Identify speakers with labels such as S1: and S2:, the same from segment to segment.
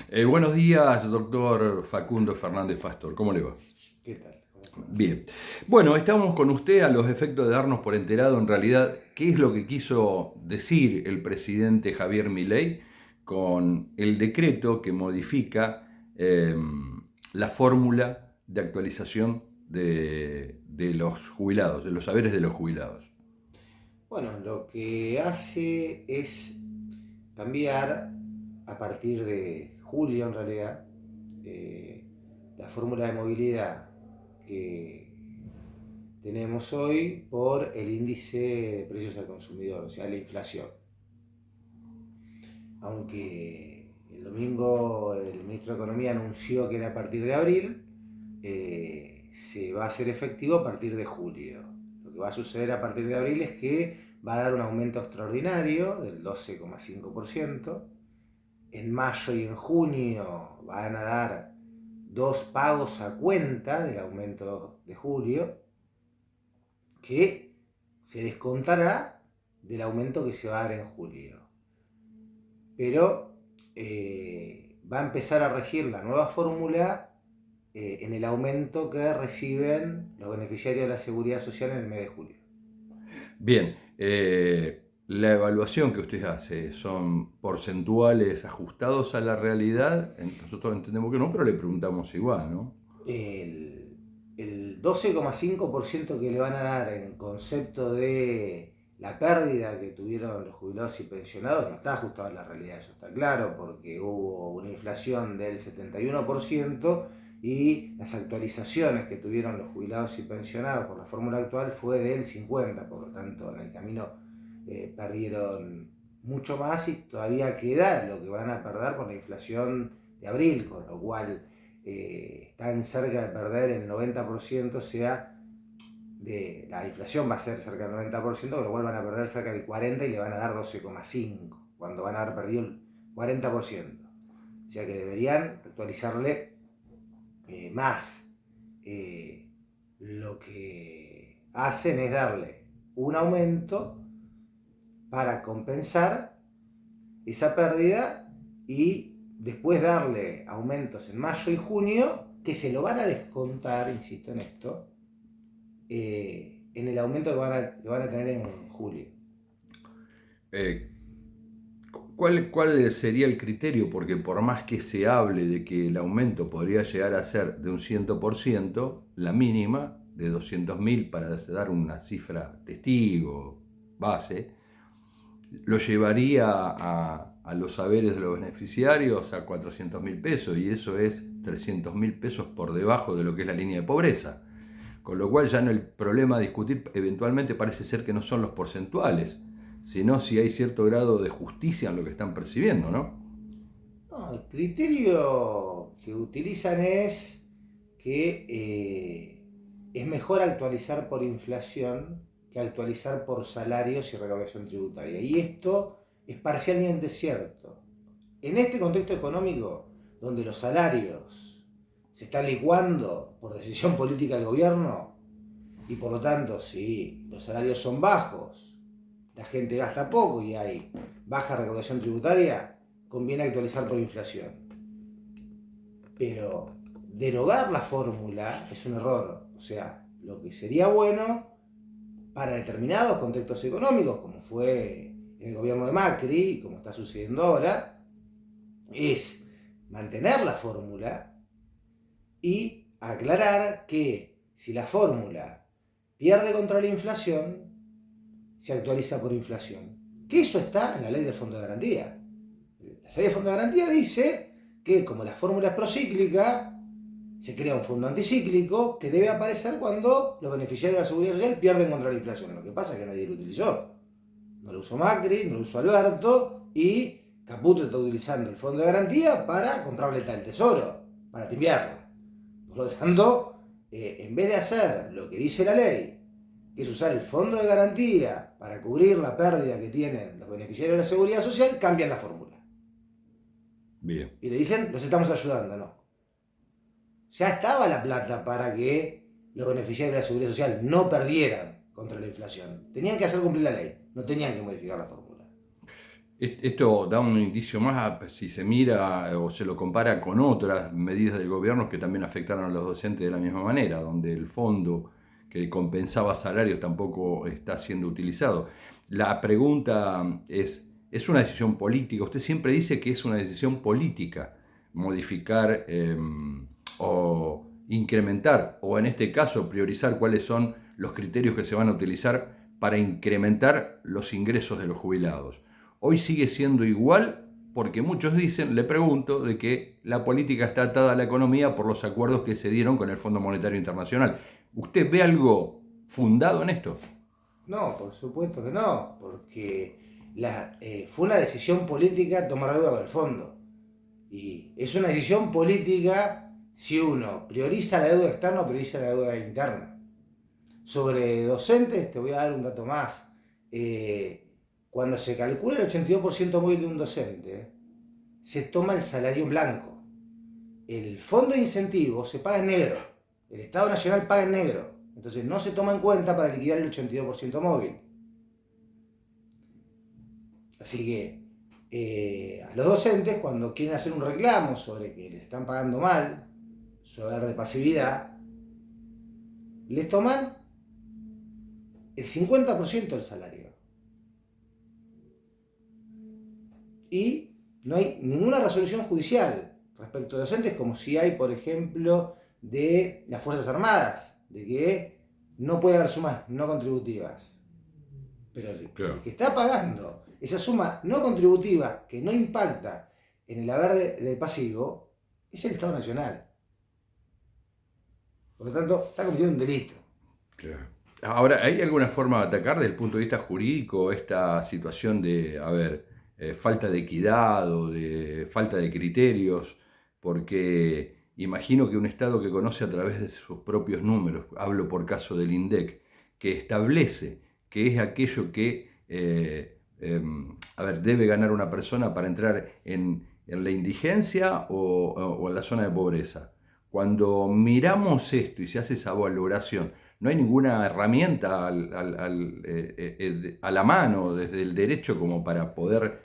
S1: Buenos días, doctor Facundo Fernández Pastor. ¿Cómo le va?
S2: ¿Qué tal? ¿Cómo estás?
S1: Bien. Bueno, estamos con usted a los efectos de darnos por enterado en realidad qué es lo que quiso decir el presidente Javier Milei con el decreto que modifica la fórmula de actualización de los jubilados, de los saberes de los jubilados.
S2: Bueno, lo que hace es cambiar a partir de julio, en realidad, eh, la fórmula de movilidad que tenemos hoy por el índice de precios al consumidor, o sea, la inflación. Aunque el domingo el ministro de Economía anunció que era a partir de abril, se va a hacer efectivo a partir de julio. Lo que va a suceder a partir de abril es que va a dar un aumento extraordinario del 12,5%. En mayo y en junio van a dar dos pagos a cuenta del aumento de julio, que se descontará del aumento que se va a dar en julio. Pero va a empezar a regir la nueva fórmula en el aumento que reciben los beneficiarios de la Seguridad Social en el mes de julio.
S1: Bien, la evaluación que usted hace son porcentuales ajustados a la realidad. Nosotros entendemos que no, pero le preguntamos igual, ¿no?
S2: El 12,5% que le van a dar en concepto de la pérdida que tuvieron los jubilados y pensionados no está ajustado a la realidad, eso está claro, porque hubo una inflación del 71% y las actualizaciones que tuvieron los jubilados y pensionados por la fórmula actual fue del 50%, por lo tanto en el camino perdieron mucho más y todavía queda lo que van a perder por la inflación de abril, con lo cual están cerca de perder el 90%, o sea, la inflación va a ser cerca del 90%, con lo cual van a perder cerca del 40% y le van a dar 12,5%, cuando van a haber perdido el 40%. O sea que deberían actualizarle más. Lo que hacen es darle un aumento para compensar esa pérdida y después darle aumentos en mayo y junio que se lo van a descontar, insisto en esto, en el aumento que van a tener en julio.
S1: Eh, ¿Cuál sería el criterio? Porque por más que se hable de que el aumento podría llegar a ser de un 100%, la mínima de 200.000 para dar una cifra testigo, base, lo llevaría a los saberes de los beneficiarios a 400.000 pesos, y eso es 300.000 pesos por debajo de lo que es la línea de pobreza. Con lo cual ya no, el problema a discutir eventualmente parece ser que no son los porcentuales, sino si hay cierto grado de justicia en lo que están percibiendo, ¿no?
S2: No, el criterio que utilizan es que es mejor actualizar por inflación que actualizar por salarios y recaudación tributaria. Y esto es parcialmente cierto. En este contexto económico, donde los salarios se están licuando por decisión política del gobierno, y por lo tanto, si los salarios son bajos, la gente gasta poco y hay baja recaudación tributaria, conviene actualizar por inflación. Pero derogar la fórmula es un error. O sea, lo que sería bueno para determinados contextos económicos, como fue en el gobierno de Macri y como está sucediendo ahora, es mantener la fórmula y aclarar que si la fórmula pierde contra la inflación, se actualiza por inflación. Que eso está en la ley del Fondo de Garantía. La ley del Fondo de Garantía dice que como la fórmula es procíclica, se crea un fondo anticíclico que debe aparecer cuando los beneficiarios de la Seguridad Social pierden contra la inflación. Lo que pasa es que nadie lo utilizó. No lo usó Macri, no lo usó Alberto, y Caputo está utilizando el Fondo de Garantía para comprar letra del Tesoro, para timbiarla. Por lo tanto, en vez de hacer lo que dice la ley, que es usar el Fondo de Garantía para cubrir la pérdida que tienen los beneficiarios de la Seguridad Social, cambian la fórmula.
S1: Bien.
S2: Y le dicen, los estamos ayudando, no. Ya estaba la plata para que los beneficiarios de la Seguridad Social no perdieran contra la inflación. Tenían que hacer cumplir la ley, no tenían que modificar la fórmula.
S1: Esto da un indicio más si se mira o se lo compara con otras medidas del gobierno que también afectaron a los docentes de la misma manera, donde el fondo que compensaba salarios tampoco está siendo utilizado. La pregunta ¿es una decisión política? Usted siempre dice que es una decisión política modificar o incrementar, o en este caso priorizar cuáles son los criterios que se van a utilizar para incrementar los ingresos de los jubilados. Hoy sigue siendo igual porque muchos dicen, le pregunto, de que la política está atada a la economía por los acuerdos que se dieron con el Fondo Monetario Internacional. ¿Usted ve algo fundado en esto?
S2: No, por supuesto que no, porque fue una decisión política tomar deuda con el fondo. Y es una decisión política si uno prioriza la deuda externa o prioriza la deuda interna. Sobre docentes, te voy a dar un dato más. Cuando se calcula el 82% móvil de un docente, se toma el salario en blanco. El fondo de incentivos se paga en negro. El Estado Nacional paga en negro. Entonces no se toma en cuenta para liquidar el 82% móvil. Así que a los docentes, cuando quieren hacer un reclamo sobre que les están pagando mal, su haber de pasividad, les toman el 50% del salario. Y no hay ninguna resolución judicial respecto a docentes, como si hay, por ejemplo, de las Fuerzas Armadas, de que no puede haber sumas no contributivas. Pero el que está pagando esa suma no contributiva que no impacta en el haber del pasivo es el Estado Nacional. Por lo tanto, está cometiendo un delito.
S1: Claro. Ahora, ¿hay alguna forma de atacar desde el punto de vista jurídico esta situación de, falta de equidad o de falta de criterios? Porque imagino que un Estado que conoce a través de sus propios números, hablo por caso del INDEC, que establece que es aquello que debe ganar una persona para entrar en la indigencia o en la zona de pobreza. Cuando miramos esto y se hace esa valoración, no hay ninguna herramienta a la mano desde el derecho como para poder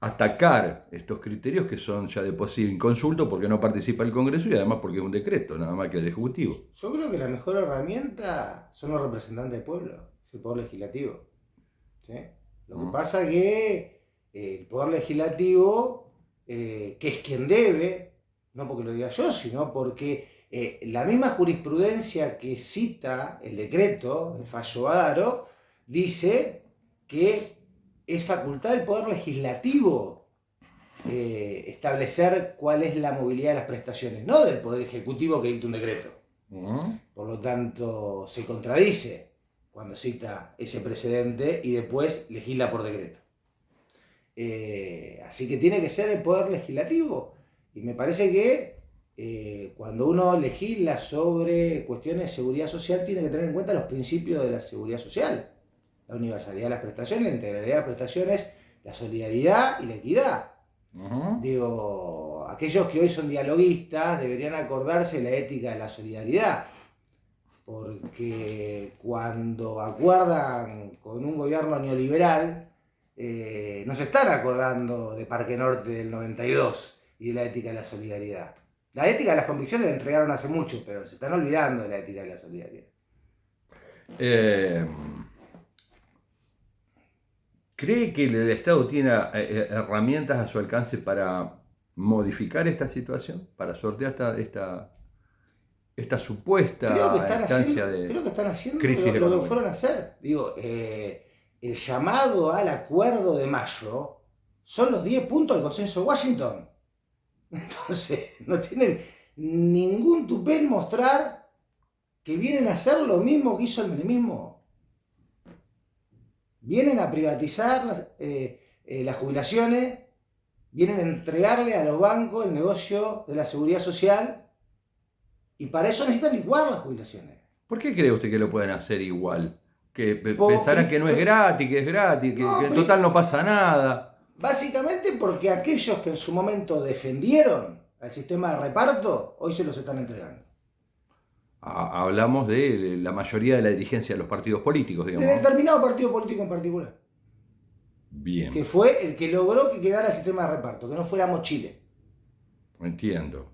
S1: atacar estos criterios que son ya de por sí inconsultos porque no participa el Congreso y además porque es un decreto, nada más que el Ejecutivo.
S2: Yo creo que la mejor herramienta son los representantes del pueblo, es el Poder Legislativo. ¿Sí? Lo que pasa es que el Poder Legislativo, que es quien debe, no porque lo diga yo, sino porque la misma jurisprudencia que cita el decreto, el fallo Badaro, dice que es facultad del Poder Legislativo establecer cuál es la movilidad de las prestaciones, no del Poder Ejecutivo que dicta un decreto. Por lo tanto, se contradice cuando cita ese precedente y después legisla por decreto. Así que tiene que ser el Poder Legislativo. Y me parece que cuando uno legisla sobre cuestiones de seguridad social, tiene que tener en cuenta los principios de la seguridad social. La universalidad de las prestaciones, la integralidad de las prestaciones, la solidaridad y la equidad. Digo, aquellos que hoy son dialoguistas deberían acordarse de la ética de la solidaridad, porque cuando acuerdan con un gobierno neoliberal, no se están acordando de Parque Norte del 92 y de la ética de la solidaridad. La ética de las convicciones la entregaron hace mucho, pero se están olvidando de la ética de la solidaridad.
S1: ¿Cree que el Estado tiene herramientas a su alcance para modificar esta situación? ¿Para sortear esta supuesta instancia de
S2: creo que están haciendo
S1: crisis
S2: lo que fueron a hacer? Digo, el llamado al acuerdo de mayo son los 10 puntos del consenso de Washington. Entonces, no tienen ningún tupé en mostrar que vienen a hacer lo mismo que hizo el menemismo. Vienen a privatizar las jubilaciones, vienen a entregarle a los bancos el negocio de la seguridad social y para eso necesitan licuar las jubilaciones.
S1: ¿Por qué cree usted que lo pueden hacer igual? Que pensarán que no es gratis, que es gratis, que en total no pasa nada.
S2: Básicamente porque aquellos que en su momento defendieron al sistema de reparto, hoy se los están entregando.
S1: Hablamos de la mayoría de la dirigencia de los partidos políticos, digamos.
S2: De determinado partido político en particular.
S1: Bien,
S2: que fue el que logró que quedara el sistema de reparto, que no fuéramos Chile.
S1: entiendo.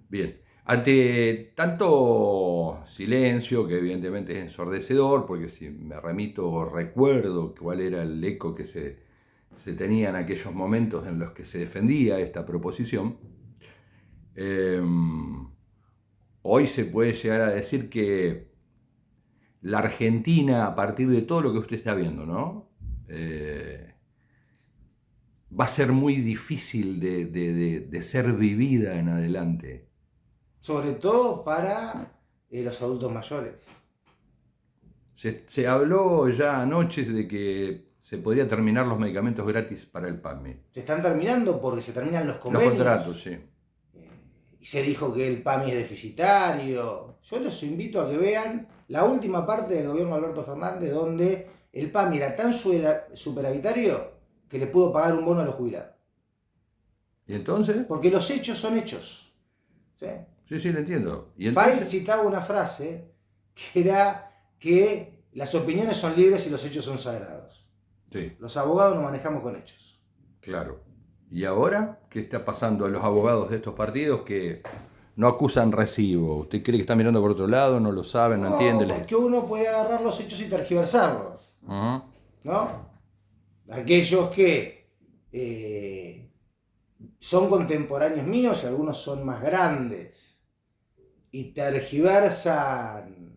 S1: Bien. Ante tanto silencio, que evidentemente es ensordecedor, porque si me remito o recuerdo cuál era el eco que se tenía en aquellos momentos en los que se defendía esta proposición, eh, hoy se puede llegar a decir que la Argentina, a partir de todo lo que usted está viendo, ¿no? Va a ser muy difícil de ser vivida en adelante.
S2: Sobre todo para los adultos mayores.
S1: Se habló ya anoche de que se podría terminar los medicamentos gratis para el PAMI.
S2: Se están terminando porque se terminan los
S1: Los
S2: convenios.
S1: contratos, sí.
S2: Y se dijo que el PAMI es deficitario. Yo los invito a que vean la última parte del gobierno de Alberto Fernández, donde el PAMI era tan superavitario que le pudo pagar un bono a los jubilados.
S1: ¿Y entonces?
S2: Porque los hechos son hechos. ¿Sí?
S1: Sí, sí, lo entiendo. ¿Y
S2: Fay
S1: entonces?
S2: citaba una frase que era que las opiniones son libres y los hechos son sagrados.
S1: Sí,
S2: Los abogados nos manejamos con hechos.
S1: claro. ¿Y ahora qué está pasando a los abogados de estos partidos que no acusan recibo? ¿Usted cree que están mirando por otro lado? ¿No lo saben? ¿No entienden?
S2: Porque uno puede agarrar los hechos y tergiversarlos.
S1: Ajá.
S2: ¿No? Aquellos que son contemporáneos míos y algunos son más grandes y tergiversan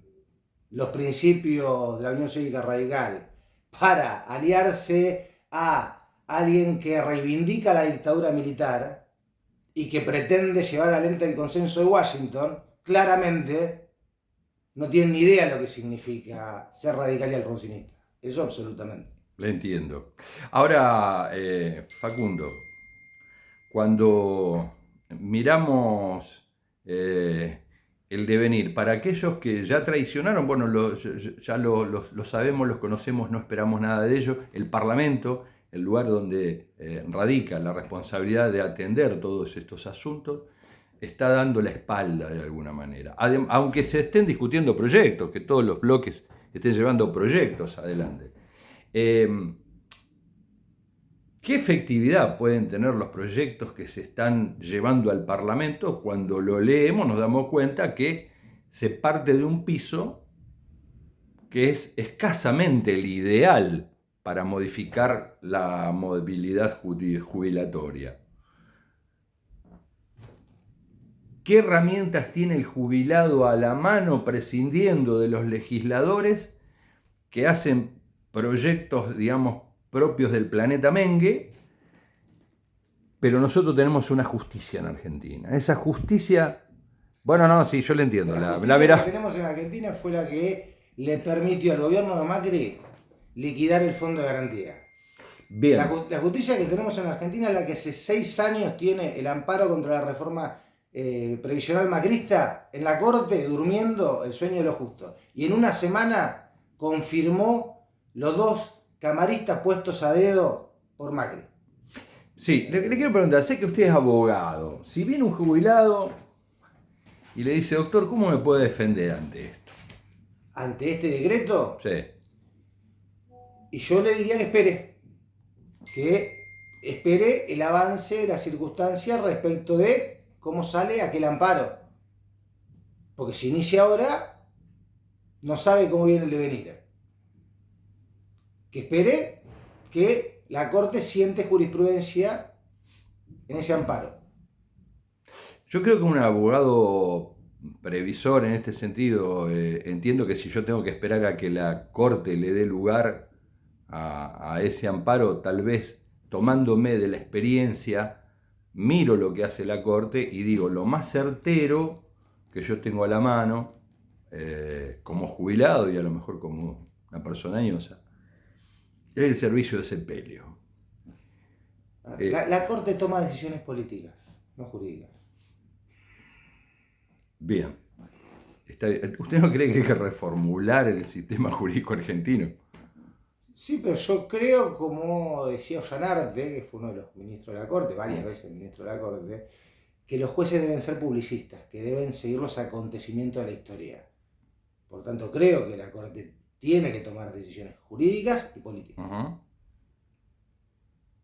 S2: los principios de la Unión Cívica Radical para aliarse a alguien que reivindica la dictadura militar y que pretende llevar adelante el consenso de Washington, claramente no tienen ni idea de lo que significa ser radical y alfonsinista. Eso absolutamente.
S1: Le entiendo. Ahora, Facundo, cuando miramos el devenir, para aquellos que ya traicionaron, bueno, ya lo sabemos, los conocemos, no esperamos nada de ellos, el Parlamento, el lugar donde radica la responsabilidad de atender todos estos asuntos, está dando la espalda de alguna manera. Aunque se estén discutiendo proyectos, que todos los bloques estén llevando proyectos adelante. ¿Qué efectividad pueden tener los proyectos que se están llevando al Parlamento? Cuando lo leemos nos damos cuenta que se parte de un piso que es escasamente el ideal para modificar la movilidad jubilatoria. ¿Qué herramientas tiene el jubilado a la mano prescindiendo de los legisladores que hacen proyectos, digamos, propios del planeta Mengue? Pero nosotros tenemos una justicia en Argentina. Esa justicia, bueno, no, sí, yo le entiendo.
S2: La
S1: La
S2: justicia
S1: verá.
S2: que tenemos en Argentina fue la que le permitió al gobierno de Macri liquidar el fondo de garantía.
S1: Bien.
S2: La justicia que tenemos en Argentina es la que hace 6 años tiene el amparo contra la reforma previsional macrista en la corte, durmiendo el sueño de los justos. Y en una semana confirmó los 2 camaristas puestos a dedo por Macri.
S1: Sí, le quiero preguntar, sé que usted es abogado. Si viene un jubilado y le dice, doctor, ¿cómo me puede defender ante esto?
S2: Ante este decreto,
S1: Sí.
S2: y yo le diría que espere el avance de las circunstancias respecto de cómo sale aquel amparo. Porque si inicia ahora, no sabe cómo viene el devenir. Que espere que la Corte siente jurisprudencia en ese amparo.
S1: Yo creo que un abogado previsor en este sentido, entiendo que si yo tengo que esperar a que la Corte le dé lugar a ese amparo, tal vez tomándome de la experiencia, miro lo que hace la Corte y digo, lo más certero que yo tengo a la mano, como jubilado y a lo mejor como una persona añosa, es el servicio de sepelio.
S2: La Corte toma decisiones políticas, no jurídicas.
S1: Bien. ¿Usted no cree que hay que reformular el sistema jurídico argentino?
S2: Sí, pero yo creo, como decía Ollanarte, que fue uno de los ministros de la Corte, varias veces ministro de la Corte, que los jueces deben ser publicistas, que deben seguir los acontecimientos de la historia. Por tanto, creo que la Corte tiene que tomar decisiones jurídicas y políticas.
S1: Uh-huh.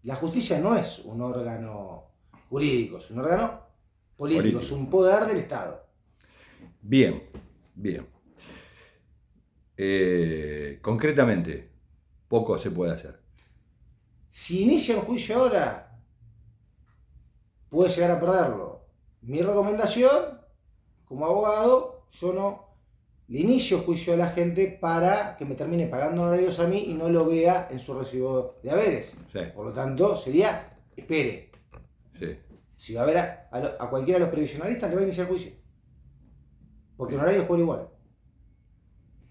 S2: La justicia no es un órgano jurídico, es un órgano político, es
S1: Político.
S2: un poder del Estado.
S1: Bien, bien. Concretamente, poco se puede hacer.
S2: Si inicia un juicio ahora, puede llegar a perderlo. Mi recomendación, como abogado, yo no le inicio juicio a la gente para que me termine pagando honorarios a mí y no lo vea en su recibo de haberes.
S1: Sí,
S2: Por lo tanto, sería, espere.
S1: sí.
S2: Si va a ver a cualquiera de los previsionalistas, le va a iniciar juicio. Porque honorarios por igual.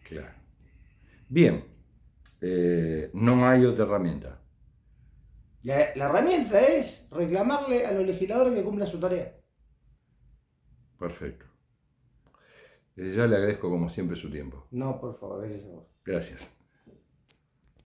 S1: Claro. Bien. No hay otra herramienta.
S2: La herramienta es reclamarle a los legisladores que cumplan su tarea.
S1: Perfecto. Ya le agradezco como siempre su tiempo.
S2: No, por favor, gracias a vos.
S1: Gracias.